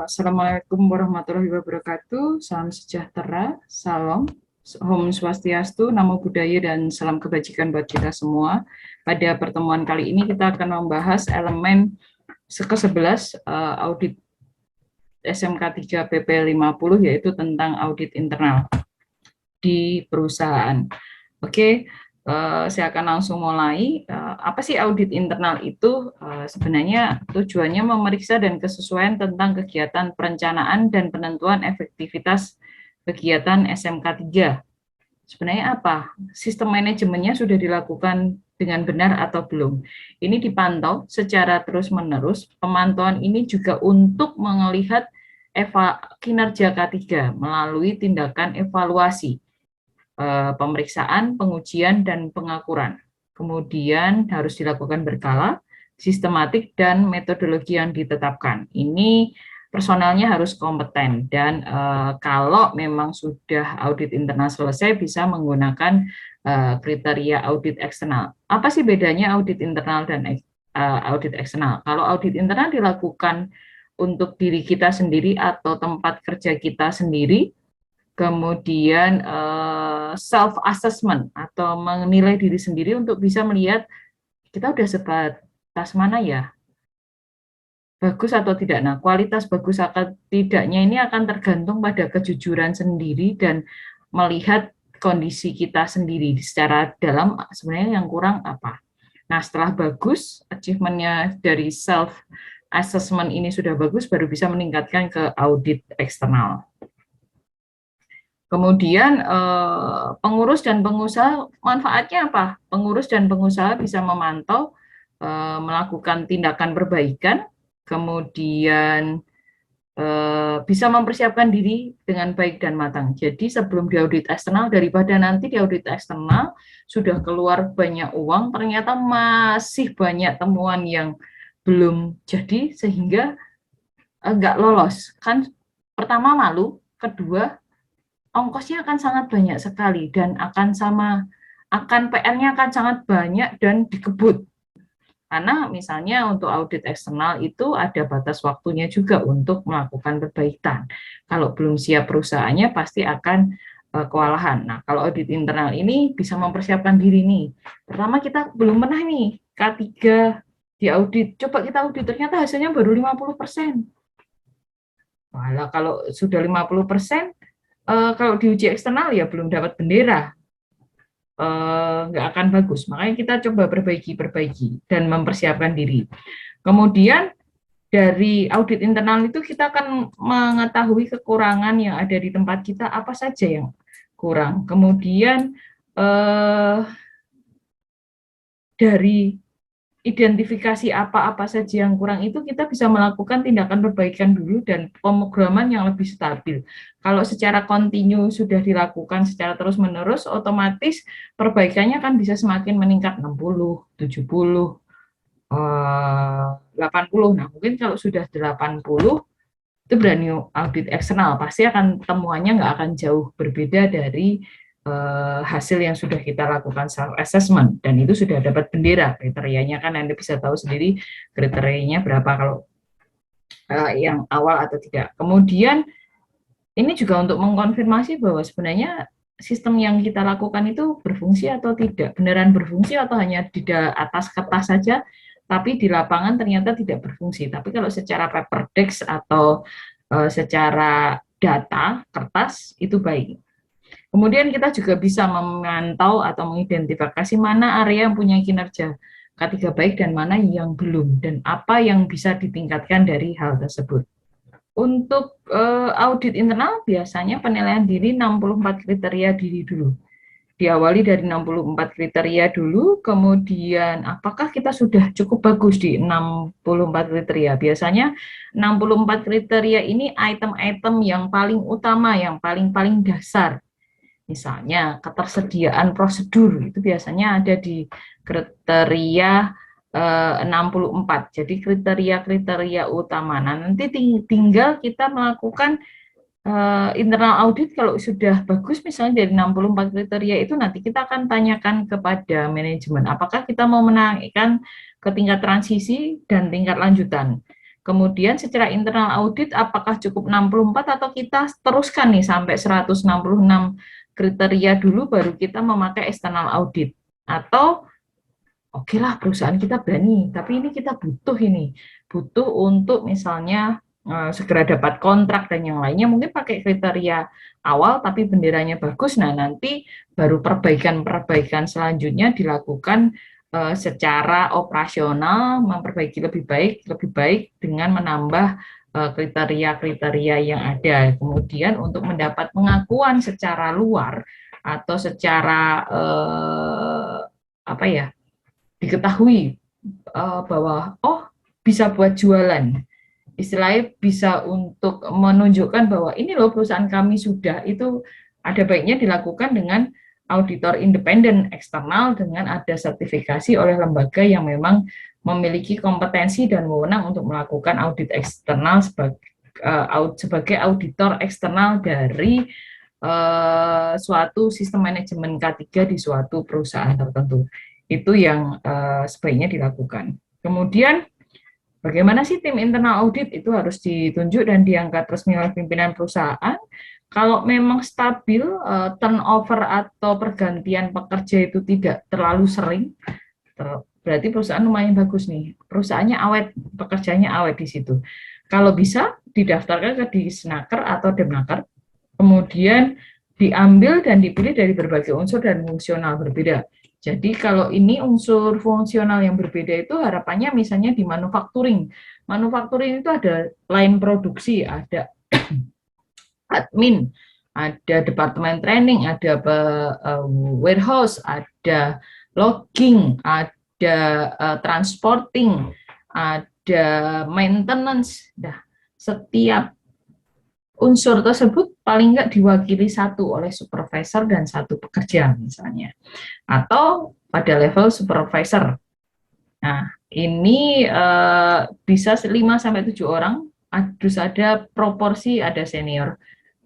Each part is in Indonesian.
Assalamualaikum warahmatullahi wabarakatuh. Salam sejahtera, salam, Om Swastiastu, Namo Buddhaya, dan salam kebajikan buat kita semua. Pada pertemuan kali ini kita akan membahas elemen ke-11 audit SMK 3 PP 50, yaitu tentang audit internal di perusahaan. Oke. Saya akan langsung mulai. Apa sih audit internal itu? Sebenarnya tujuannya memeriksa dan kesesuaian tentang kegiatan perencanaan dan penentuan efektivitas kegiatan SMK 3. Sebenarnya apa? Sistem manajemennya sudah dilakukan dengan benar atau belum? Ini dipantau secara terus-menerus. Pemantauan ini juga untuk melihat kinerja K3 melalui tindakan evaluasi, pemeriksaan, pengujian, dan pengakuran. Kemudian harus dilakukan berkala, sistematik, dan metodologi yang ditetapkan. Ini personalnya harus kompeten, dan kalau memang sudah audit internal selesai, bisa menggunakan kriteria audit eksternal. Apa sih bedanya audit internal dan audit eksternal? Kalau audit internal dilakukan untuk diri kita sendiri atau tempat kerja kita sendiri, kemudian self assessment atau menilai diri sendiri untuk bisa melihat kita udah sebatas mana ya, bagus atau tidak. Nah, kualitas bagus atau tidaknya ini akan tergantung pada kejujuran sendiri dan melihat kondisi kita sendiri secara dalam, sebenarnya yang kurang apa. Nah, setelah bagus, achievementnya dari self assessment ini sudah bagus, baru bisa meningkatkan ke audit eksternal. Kemudian pengurus dan pengusaha, manfaatnya apa? Pengurus dan pengusaha bisa memantau, melakukan tindakan perbaikan, kemudian bisa mempersiapkan diri dengan baik dan matang. Jadi sebelum diaudit eksternal, daripada nanti diaudit eksternal sudah keluar banyak uang, ternyata masih banyak temuan yang belum jadi sehingga nggak lolos. Kan pertama malu, kedua ongkosnya akan sangat banyak sekali dan akan PR-nya akan sangat banyak dan dikebut. Karena misalnya untuk audit eksternal itu ada batas waktunya juga untuk melakukan perbaikan. Kalau belum siap perusahaannya pasti akan kewalahan. Nah, kalau audit internal ini bisa mempersiapkan diri nih. Pertama kita belum pernah nih K3 diaudit. Coba kita audit, ternyata hasilnya baru 50%. Walah, kalau sudah 50%, kalau diuji eksternal ya belum dapat bendera, nggak akan bagus. Makanya kita coba perbaiki dan mempersiapkan diri. Kemudian dari audit internal itu kita akan mengetahui kekurangan yang ada di tempat kita, apa saja yang kurang. Kemudian dari identifikasi apa-apa saja yang kurang itu kita bisa melakukan tindakan perbaikan dulu dan pemrograman yang lebih stabil. Kalau secara kontinu sudah dilakukan secara terus-menerus, otomatis perbaikannya kan bisa semakin meningkat 60, 70, 80. Nah, mungkin kalau sudah 80, itu berani audit eksternal, pasti akan temuannya nggak akan jauh berbeda dari hasil yang sudah kita lakukan self assessment, dan itu sudah dapat bendera. Kriterianya kan Anda bisa tahu sendiri kriterianya berapa kalau yang awal atau tidak. Kemudian ini juga untuk mengkonfirmasi bahwa sebenarnya sistem yang kita lakukan itu berfungsi atau tidak, beneran berfungsi atau hanya di atas kertas saja tapi di lapangan ternyata tidak berfungsi. Tapi kalau secara paper text atau secara data kertas itu baik. Kemudian kita juga bisa memantau atau mengidentifikasi mana area yang punya kinerja K3 baik dan mana yang belum, dan apa yang bisa ditingkatkan dari hal tersebut. Untuk audit internal biasanya penilaian diri 64 kriteria diri dulu. Diawali dari 64 kriteria dulu, kemudian apakah kita sudah cukup bagus di 64 kriteria. Biasanya 64 kriteria ini item-item yang paling utama, yang paling dasar. Misalnya ketersediaan prosedur itu biasanya ada di kriteria 64. Jadi kriteria-kriteria utama. Nah, nanti tinggal kita melakukan internal audit. Kalau sudah bagus misalnya dari 64 kriteria itu, nanti kita akan tanyakan kepada manajemen apakah kita mau menaikkan ke tingkat transisi dan tingkat lanjutan. Kemudian secara internal audit apakah cukup 64 atau kita teruskan nih sampai 166 kriteria dulu baru kita memakai external audit. Atau oke lah perusahaan kita berani, tapi ini kita butuh untuk misalnya segera dapat kontrak dan yang lainnya mungkin pakai kriteria awal tapi benderanya bagus. Nah, nanti baru perbaikan-perbaikan selanjutnya dilakukan secara operasional, memperbaiki lebih baik dengan menambah kriteria-kriteria yang ada. Kemudian untuk mendapat pengakuan secara luar atau secara apa ya, diketahui bahwa bisa buat jualan, istilahnya bisa untuk menunjukkan bahwa ini loh perusahaan kami sudah, itu ada baiknya dilakukan dengan auditor independen eksternal dengan ada sertifikasi oleh lembaga yang memang memiliki kompetensi dan wewenang untuk melakukan audit eksternal sebagai auditor eksternal dari suatu sistem manajemen K3 di suatu perusahaan tertentu. Itu yang sebaiknya dilakukan. Kemudian bagaimana sih tim internal audit itu harus ditunjuk dan diangkat resmi oleh pimpinan perusahaan. Kalau memang stabil, turnover atau pergantian pekerja itu tidak terlalu sering, berarti perusahaan lumayan bagus nih. Perusahaannya awet, pekerjanya awet di situ. Kalau bisa, didaftarkan ke Disnaker atau Demnaker, kemudian diambil dan dipilih dari berbagai unsur dan fungsional berbeda. Jadi kalau ini unsur fungsional yang berbeda itu harapannya misalnya di manufacturing. Manufacturing itu ada line produksi, ada admin, ada departemen training, ada warehouse, ada logging, ada transporting, ada maintenance. Nah, setiap unsur tersebut paling nggak diwakili satu oleh supervisor dan satu pekerja misalnya, atau pada level supervisor. Nah, ini bisa 5-7 orang, harus ada proporsi, ada senior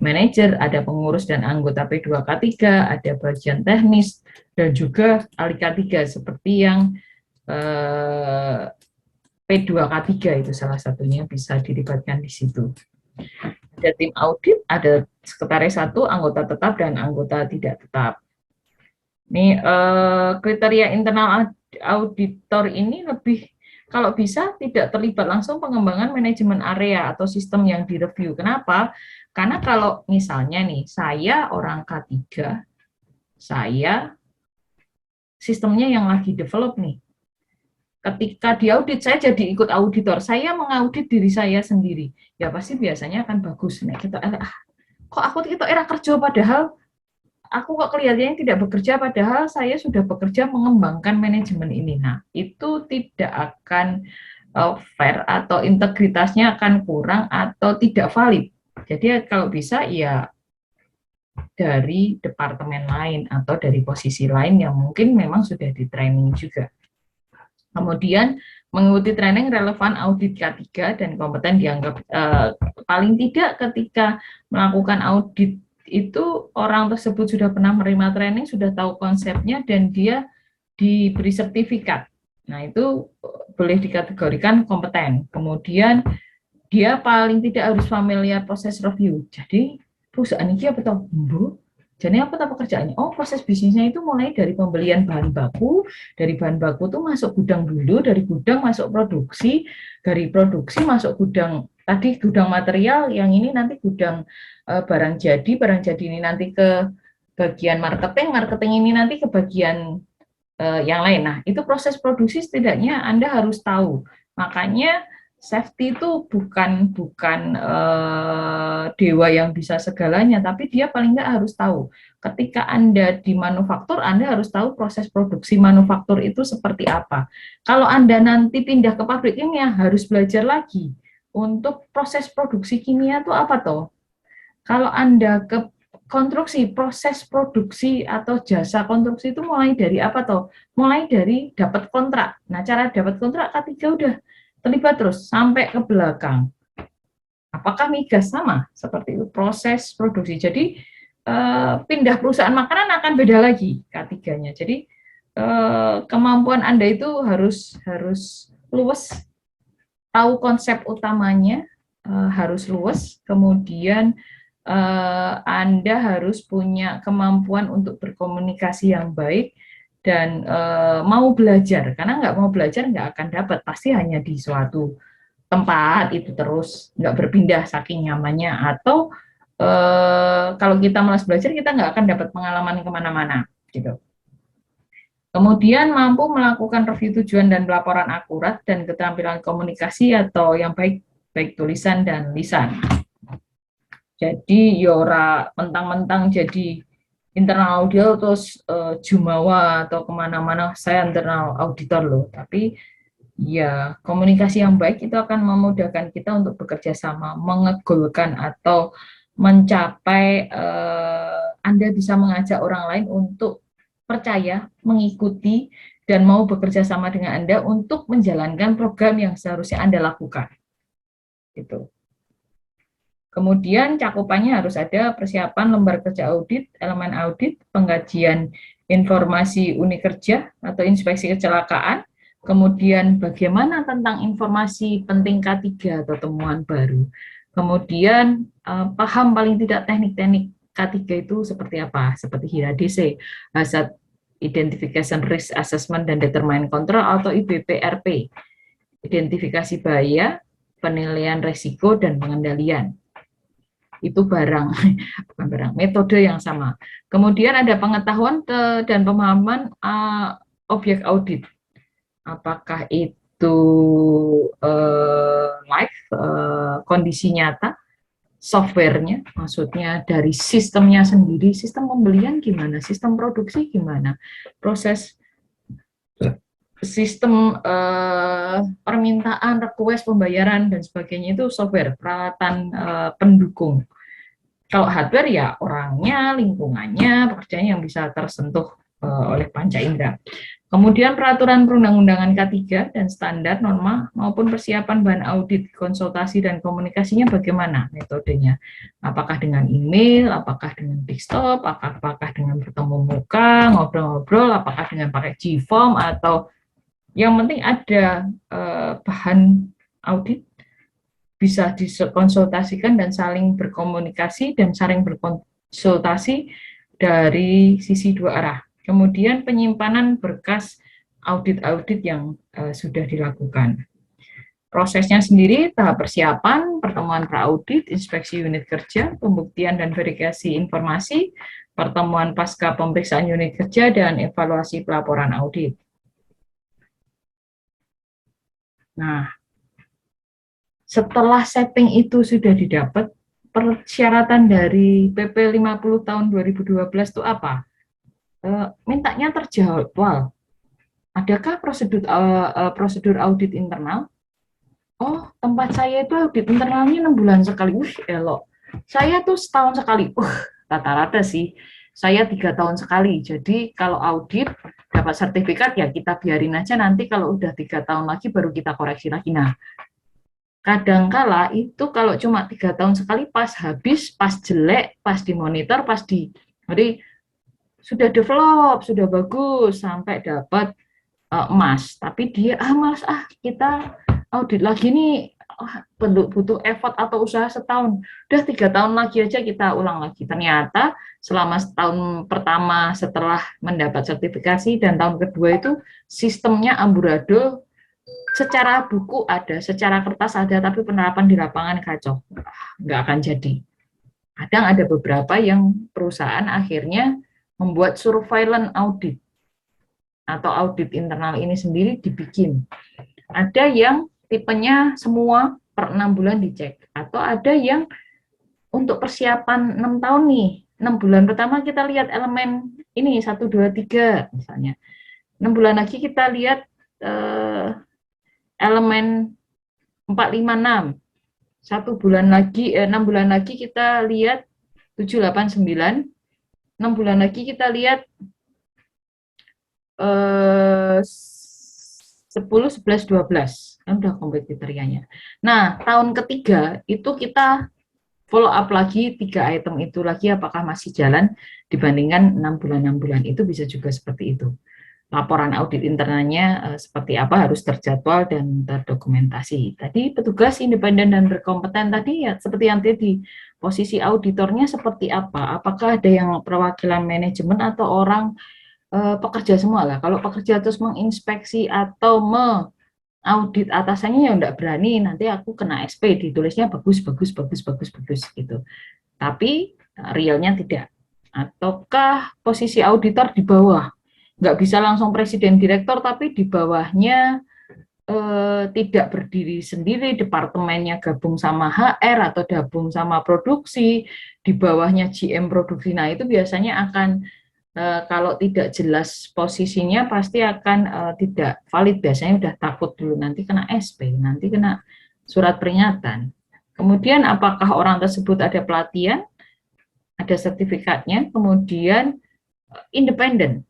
manajer, ada pengurus dan anggota P2K3, ada bagian teknis, dan juga ahli K3, seperti yang P2K3 itu salah satunya bisa dilibatkan di situ. Ada tim audit, ada sekretaris 1, anggota tetap, dan anggota tidak tetap. Ini kriteria internal auditor ini lebih, kalau bisa tidak terlibat langsung pengembangan manajemen area atau sistem yang direview. Kenapa? Karena kalau misalnya nih, saya orang K3, saya sistemnya yang lagi develop nih, ketika diaudit saya jadi ikut auditor, saya mengaudit diri saya sendiri, ya pasti biasanya akan bagus. Nah, kita kok aku itu era kerja padahal aku kok kelihatannya tidak bekerja padahal saya sudah bekerja mengembangkan manajemen ini. Nah, itu tidak akan fair atau integritasnya akan kurang atau tidak valid. Jadi kalau bisa ya dari departemen lain atau dari posisi lain yang mungkin memang sudah di training juga. Kemudian mengikuti training relevan audit K3 dan kompeten dianggap paling tidak ketika melakukan audit itu orang tersebut sudah pernah menerima training, sudah tahu konsepnya dan dia diberi sertifikat. Nah, itu boleh dikategorikan kompeten. Kemudian dia paling tidak harus familiar proses review. Jadi perusahaan ini apa tahu? Jadi apa tahu pekerjaannya? Oh, proses bisnisnya itu mulai dari pembelian bahan baku, dari bahan baku itu masuk gudang dulu, dari gudang masuk produksi, dari produksi masuk gudang, tadi gudang material, yang ini nanti gudang barang jadi ini nanti ke bagian marketing, marketing ini nanti ke bagian yang lain. Nah, itu proses produksi setidaknya Anda harus tahu. Makanya safety itu bukan dewa yang bisa segalanya, tapi dia paling nggak harus tahu. Ketika Anda di manufaktur, Anda harus tahu proses produksi manufaktur itu seperti apa. Kalau Anda nanti pindah ke pabrik kimia, harus belajar lagi untuk proses produksi kimia itu apa toh. Kalau Anda ke konstruksi, proses produksi atau jasa konstruksi itu mulai dari apa toh? Mulai dari dapat kontrak. Nah, cara dapat kontrak K3 udah terlibat terus sampai ke belakang. Apakah migas sama? Seperti itu proses produksi. Jadi pindah perusahaan makanan akan beda lagi K3-nya. Jadi kemampuan Anda itu harus luas tahu konsep utamanya, harus luwes, kemudian Anda harus punya kemampuan untuk berkomunikasi yang baik dan mau belajar, karena nggak mau belajar nggak akan dapat, pasti hanya di suatu tempat itu terus, nggak berpindah saking nyamannya, atau kalau kita malas belajar kita nggak akan dapat pengalaman kemana-mana gitu. Kemudian mampu melakukan review tujuan dan pelaporan akurat dan keterampilan komunikasi atau yang baik, baik tulisan dan lisan. Jadi yora mentang-mentang jadi internal audio terus jumawa atau kemana-mana saya internal auditor loh, tapi ya komunikasi yang baik itu akan memudahkan kita untuk bekerja sama, mengegolkan atau mencapai Anda bisa mengajak orang lain untuk percaya, mengikuti, dan mau bekerja sama dengan Anda untuk menjalankan program yang seharusnya Anda lakukan. Gitu. Kemudian cakupannya harus ada persiapan lembar kerja audit, elemen audit, pengkajian informasi unit kerja atau inspeksi kecelakaan, kemudian bagaimana tentang informasi penting K3 atau temuan baru. Kemudian paham paling tidak teknik-teknik K3 itu seperti apa, seperti HIRA-DC, Hazard Identification Risk Assessment dan Determine Control atau IBPRP, identifikasi bahaya, penilaian risiko, dan pengendalian. Itu barang, bukan barang, metode yang sama. Kemudian ada pengetahuan dan pemahaman objek audit. Apakah itu live, kondisi nyata, softwarenya, maksudnya dari sistemnya sendiri, sistem pembelian gimana, sistem produksi gimana, proses sistem permintaan, request, pembayaran, dan sebagainya itu software, peralatan pendukung. Kalau hardware ya orangnya, lingkungannya, pekerjaannya yang bisa tersentuh oleh panca indera. Kemudian peraturan perundang-undangan K3 dan standar norma maupun persiapan bahan audit, konsultasi dan komunikasinya bagaimana metodenya. Apakah dengan email, apakah dengan desktop, apakah dengan bertemu muka, ngobrol-ngobrol, apakah dengan pakai G-form, atau yang penting ada bahan audit, bisa dikonsultasikan dan saling berkomunikasi dan saling berkonsultasi dari sisi dua arah. Kemudian penyimpanan berkas audit-audit yang sudah dilakukan. Prosesnya sendiri, tahap persiapan, pertemuan pra-audit, inspeksi unit kerja, pembuktian dan verifikasi informasi, pertemuan pasca pemeriksaan unit kerja, dan evaluasi pelaporan audit. Nah, setelah setting itu sudah didapat, persyaratan dari PP 50 tahun 2012 itu apa? Mintanya terjadwal. Adakah prosedur audit internal? Oh, tempat saya itu audit internalnya 6 bulan sekali. Elok. Saya tuh setahun sekali. Rata-rata sih. Saya 3 tahun sekali. Jadi kalau audit dapat sertifikat ya kita biarin aja, nanti kalau udah 3 tahun lagi baru kita koreksi lagi. Nah, kadangkala itu kalau cuma 3 tahun sekali pas habis, pas jelek, pas dimonitor, jadi sudah develop, sudah bagus sampai dapat emas, tapi dia malas kita audit lagi nih, butuh effort atau usaha setahun, udah 3 tahun lagi aja kita ulang lagi. Ternyata selama setahun pertama setelah mendapat sertifikasi dan tahun kedua itu sistemnya amburadul, secara buku ada, secara kertas ada, tapi penerapan di lapangan kacau, nggak akan jadi. Kadang ada beberapa yang perusahaan akhirnya membuat surveillance audit atau audit internal ini sendiri dibikin. Ada yang tipenya semua per 6 bulan dicek, atau ada yang untuk persiapan 6 tahun nih, 6 bulan pertama kita lihat elemen ini 1, 2, 3 misalnya. 6 bulan lagi kita lihat elemen 4, 5, 6. 1 bulan lagi, 6 bulan lagi kita lihat 7, 8, 9. 6 bulan lagi kita lihat 10, 11, 12. Kan udah komplit kriterianya. Nah, tahun ketiga itu kita follow up lagi 3 item itu lagi apakah masih jalan dibandingkan 6 bulan itu bisa juga seperti itu. laporan audit internalnya seperti apa, harus terjadwal dan terdokumentasi. Tadi petugas independen dan berkompeten tadi ya seperti yang tadi, posisi auditornya seperti apa? Apakah ada yang perwakilan manajemen atau orang pekerja semua lah. Kalau pekerja terus menginspeksi atau audit atasannya yang enggak berani, nanti aku kena SP, ditulisnya bagus gitu. Tapi realnya tidak. Ataukah posisi auditor di bawah, nggak bisa langsung presiden direktur, tapi di bawahnya tidak berdiri sendiri, departemennya gabung sama HR atau gabung sama produksi, di bawahnya GM produksi. Nah itu biasanya akan kalau tidak jelas posisinya pasti akan tidak valid, biasanya udah takut dulu nanti kena SP, nanti kena surat peringatan. Kemudian apakah orang tersebut ada pelatihan, ada sertifikatnya, kemudian independen.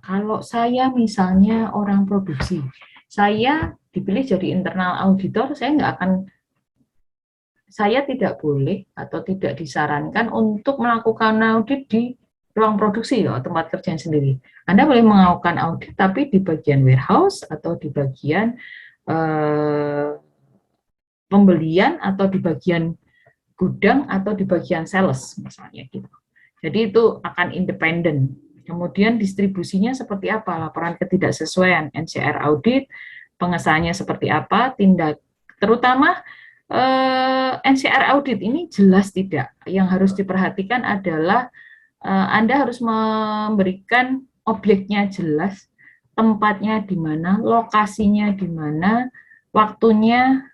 Kalau saya misalnya orang produksi, saya dipilih jadi internal auditor, saya tidak boleh atau tidak disarankan untuk melakukan audit di ruang produksi loh, tempat kerja sendiri. Anda boleh melakukan audit tapi di bagian warehouse atau di bagian pembelian atau di bagian gudang atau di bagian sales misalnya gitu. Jadi itu akan independen. Kemudian distribusinya seperti apa? Laporan ketidaksesuaian NCR audit, pengesahannya seperti apa? Terutama NCR audit ini jelas tidak. Yang harus diperhatikan adalah Anda harus memberikan objeknya jelas, tempatnya di mana, lokasinya di mana, waktunya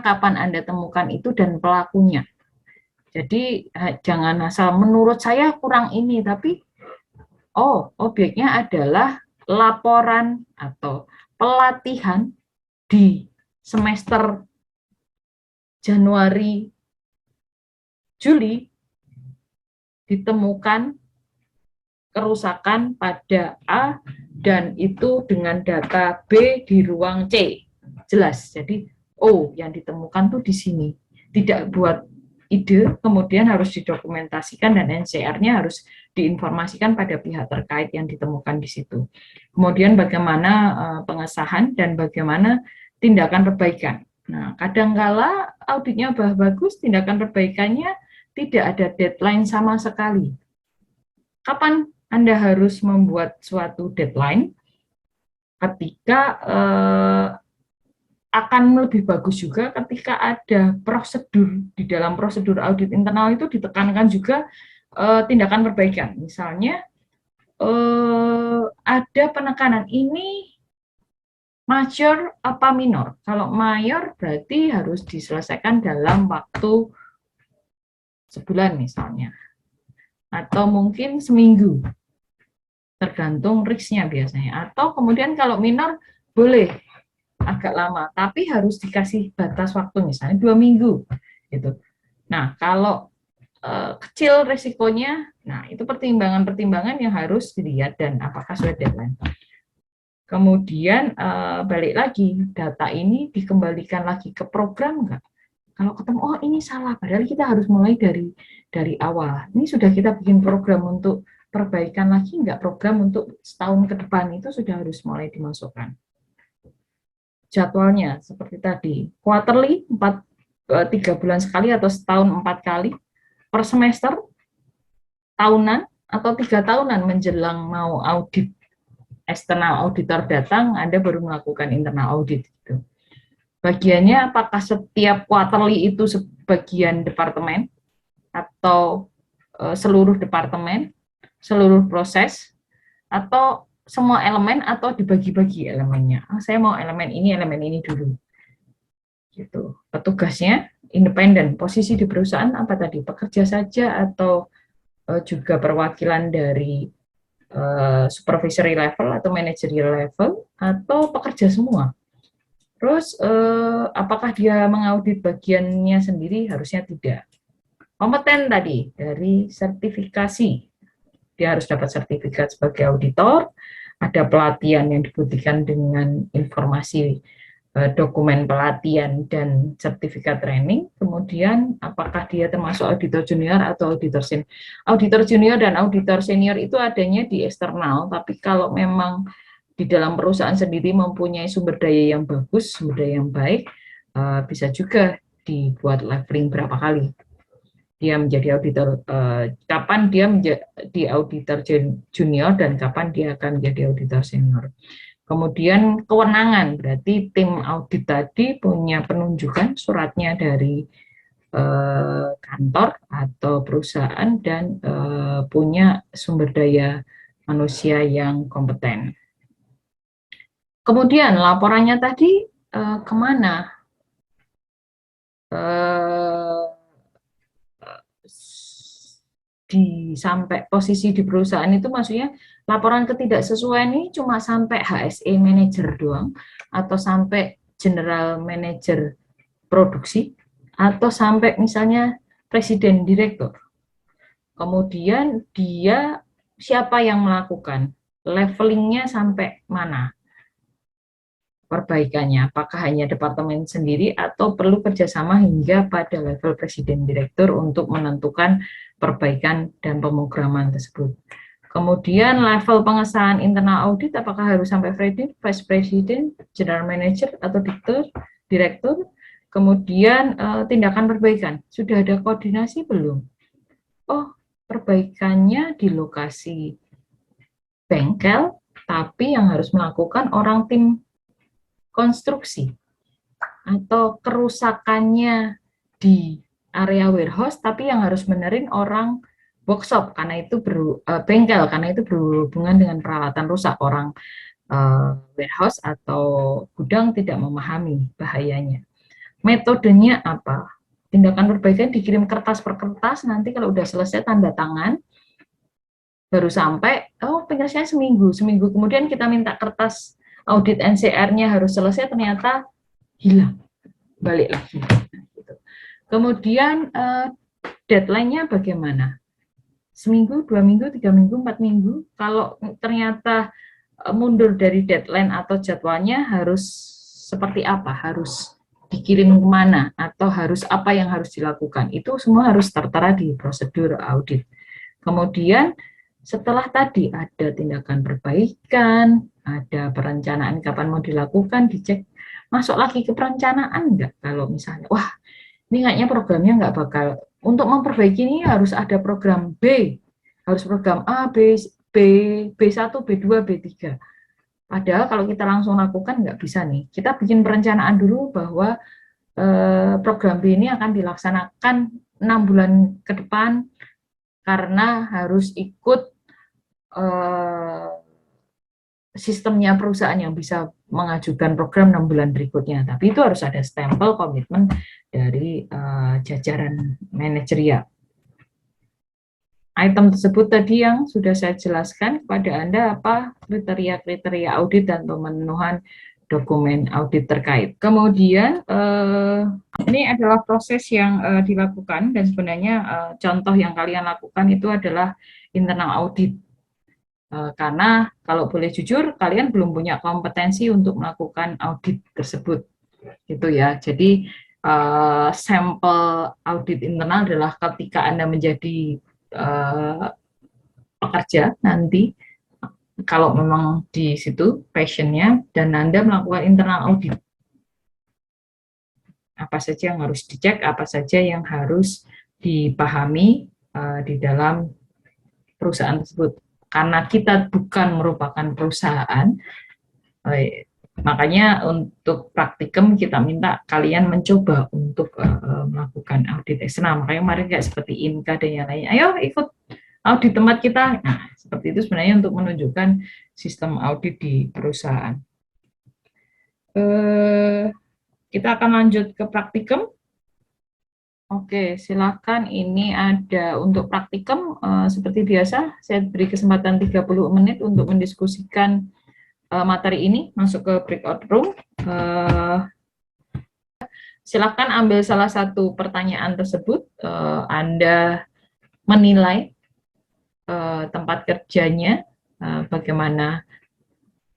kapan Anda temukan itu, dan pelakunya. Jadi jangan asal menurut saya kurang ini, tapi objeknya adalah laporan atau pelatihan di semester Januari Juli ditemukan kerusakan pada A dan itu dengan data B di ruang C. Jelas. Jadi yang ditemukan tuh di sini. Tidak buat ide, kemudian harus didokumentasikan dan NCR-nya harus diinformasikan pada pihak terkait yang ditemukan di situ. Kemudian bagaimana pengesahan dan bagaimana tindakan perbaikan. Nah, kadangkala auditnya bagus, tindakan perbaikannya tidak ada deadline sama sekali. Kapan Anda harus membuat suatu deadline? Ketika akan lebih bagus juga ketika ada prosedur, di dalam prosedur audit internal itu ditekankan juga tindakan perbaikan. Misalnya ada penekanan ini major apa minor. Kalau mayor berarti harus diselesaikan dalam waktu sebulan misalnya, atau mungkin seminggu, tergantung risknya biasanya. Atau kemudian kalau minor boleh agak lama, tapi harus dikasih batas waktu misalnya 2 minggu gitu. Nah kalau kecil resikonya, nah itu pertimbangan-pertimbangan yang harus dilihat dan apakah sudah deadline. Kemudian balik lagi, data ini dikembalikan lagi ke program enggak? Kalau ketemu ini salah, padahal kita harus mulai dari awal. Ini sudah kita bikin program untuk perbaikan lagi enggak, program untuk setahun ke depan itu sudah harus mulai dimasukkan. Jadwalnya seperti tadi, quarterly 3 bulan sekali atau setahun 4 kali, per semester, tahunan, atau 3 tahunan menjelang mau audit eksternal auditor datang, Anda baru melakukan internal audit. Gitu. Bagiannya apakah setiap quarterly itu sebagian departemen atau seluruh departemen, seluruh proses, atau semua elemen, atau dibagi-bagi elemennya. Saya mau elemen ini dulu. Gitu. Petugasnya independen. Posisi di perusahaan apa tadi? Pekerja saja atau juga perwakilan dari supervisory level atau managerial level, atau pekerja semua. Terus apakah dia mengaudit bagiannya sendiri? Harusnya tidak. Kompeten tadi dari sertifikasi, dia harus dapat sertifikat sebagai auditor, ada pelatihan yang dibuktikan dengan informasi dokumen pelatihan dan sertifikat training, kemudian apakah dia termasuk auditor junior atau auditor senior. Auditor junior dan auditor senior itu adanya di eksternal, tapi kalau memang di dalam perusahaan sendiri mempunyai sumber daya yang bagus, sumber daya yang baik, bisa juga dibuat leveling berapa kali. Dia menjadi auditor, kapan dia menjadi auditor junior dan kapan dia akan menjadi auditor senior. Kemudian kewenangan, berarti tim audit tadi punya penunjukan suratnya dari kantor atau perusahaan dan punya sumber daya manusia yang kompeten. Kemudian laporannya tadi kemana? Sampai posisi di perusahaan itu maksudnya laporan ketidaksesuaian ini cuma sampai HSE manager doang atau sampai general manager produksi atau sampai misalnya presiden direktur. Kemudian dia siapa yang melakukan, levelingnya sampai mana perbaikannya, apakah hanya departemen sendiri atau perlu kerjasama hingga pada level presiden direktur untuk menentukan perbaikan dan pemrograman tersebut. Kemudian level pengesahan internal audit, apakah harus sampai vice president, general manager atau direktur. Kemudian tindakan perbaikan, sudah ada koordinasi belum? Oh, perbaikannya di lokasi bengkel, tapi yang harus melakukan orang tim konstruksi, atau kerusakannya di area warehouse tapi yang harus benerin orang workshop karena itu bengkel karena itu berhubungan dengan peralatan rusak. Orang warehouse atau gudang tidak memahami bahayanya. Metodenya apa? Tindakan perbaikan dikirim kertas per kertas, nanti kalau udah selesai tanda tangan baru sampai, oh penyelesaian seminggu kemudian kita minta kertas audit NCR-nya harus selesai, ternyata hilang, balik lagi. Kemudian deadline-nya bagaimana? Seminggu, 2 minggu, 3 minggu, 4 minggu. Kalau ternyata mundur dari deadline atau jadwalnya, harus seperti apa? Harus dikirim kemana? Atau harus apa yang harus dilakukan? Itu semua harus tertera di prosedur audit. Kemudian setelah tadi ada tindakan perbaikan, ada perencanaan kapan mau dilakukan, dicek masuk lagi ke perencanaan enggak. Kalau misalnya, wah ini kayaknya programnya nggak bakal, untuk memperbaiki ini harus ada program B, harus program A, B, B1, B2, B3. Padahal kalau kita langsung lakukan nggak bisa nih. Kita bikin perencanaan dulu bahwa program B ini akan dilaksanakan 6 bulan ke depan karena harus ikut sistemnya perusahaan yang bisa mengajukan program 6 bulan berikutnya. Tapi itu harus ada stempel komitmen dari jajaran manajerial. Item tersebut tadi yang sudah saya jelaskan kepada Anda, apa kriteria-kriteria audit dan pemenuhan dokumen audit terkait. Kemudian ini adalah proses yang dilakukan, dan sebenarnya contoh yang kalian lakukan itu adalah internal audit. Karena kalau boleh jujur, kalian belum punya kompetensi untuk melakukan audit tersebut, gitu ya. Jadi sampel audit internal adalah ketika Anda menjadi pekerja nanti, kalau memang di situ passionnya, dan Anda melakukan internal audit. Apa saja yang harus dicek, apa saja yang harus dipahami di dalam perusahaan tersebut. Karena kita bukan merupakan perusahaan, makanya untuk praktikum kita minta kalian mencoba untuk melakukan audit eksternal. Makanya kemarin kayak seperti INKA dan yang lain, ayo ikut audit tempat kita. Nah, seperti itu sebenarnya untuk menunjukkan sistem audit di perusahaan. Kita akan lanjut ke praktikum. Oke, silakan. Ini ada untuk praktikum, seperti biasa, saya beri kesempatan 30 menit untuk mendiskusikan materi ini, masuk ke breakout room. Silakan ambil salah satu pertanyaan tersebut, Anda menilai tempat kerjanya, bagaimana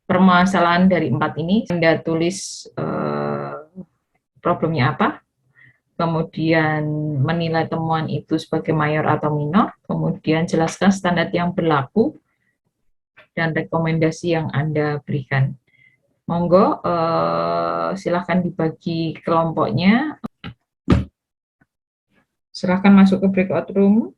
permasalahan dari 4 ini. Anda tulis problemnya apa, kemudian menilai temuan itu sebagai mayor atau minor, kemudian jelaskan standar yang berlaku, dan rekomendasi yang Anda berikan. Monggo, silahkan dibagi kelompoknya. Silahkan masuk ke breakout room.